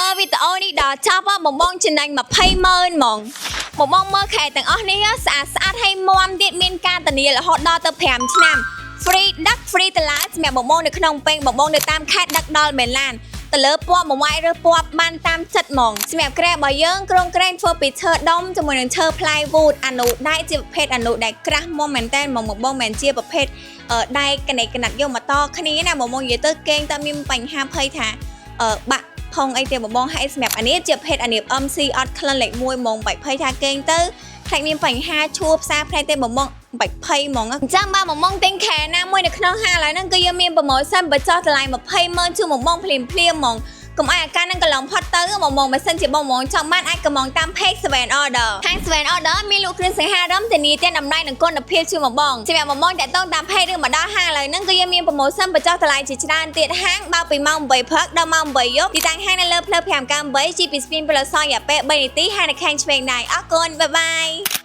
មើលវីដេអូនេះដល់ចប់បងចំណេញ200000ហ្មងបងមើលខែទាំងអស់នេះស្អាតហើយមាំទៀតមានការធានារហូតដល់ទៅ5ឆ្នាំ free ដឹក free តឡាសម្រាប់បងនៅក្នុងពេញបងនៅតាមខេត្តដឹកដល់មែនឡានទៅលើពណ៌មួយវាយឬពណ៌បានតាមចិត្តហ្មងសម្រាប់ក្រែរបស់យើងក្រុងក្រែងធ្វើពីឈើដុំជាមួយនឹងឈើ plywood អានោះដែកជាប្រភេទអានោះដែកក្រាស់មុំមែនតើបងមិនជាប្រភេទដែកកណេកណាត់យកមកតគ្នាណាបងនិយាយទៅគេងតែមានបញ្ហាភ័យថាបាក់ផងអីទេបងហើយសម្រាប់អានេះជាប្រភេទអានេះ MC អត់ក្លិនលេខ1ហ្មងបាច់ភ័យថាគេងទៅផ្នែកមានបញ្ហាឈួរផ្សារផ្នែកទេបងបាច់ភ័យហ្មងអញ្ចឹងបើបងទិញខែណាមួយនៅក្នុងហាងឡើយហ្នឹងគឺយើងមានប្រម៉ូសិនបញ្ចុះតម្លៃ200,000ជូនបងភ្លាមហ្មងកុំឲ្យអាការនឹងកន្លងផុតទៅបងបើសិនជាបងចង់បានអាចកំងតាម page 7 order ហាង7 order មានលក់គ្រឿងសង្ហារឹមធានាទាំងតម្លៃនិងគុណភាពជូនបងសម្រាប់បងតាក់ទងតាម page ឬមកដល់ហាងឡើយហ្នឹងគឺយើងមានប្រម៉ូសិនបញ្ចុះតម្លៃជាច្រើនទៀតហាងបើកពីម៉ោង8ព្រឹកដល់ម៉ោង8យប់ទីតាំងហាងនៅលើផ្លូវ598 GP Spin ផ្លូវសររយៈពេល3នាទីហាងនៅខាងឆ្វេងដៃអរគុណបាយបាយ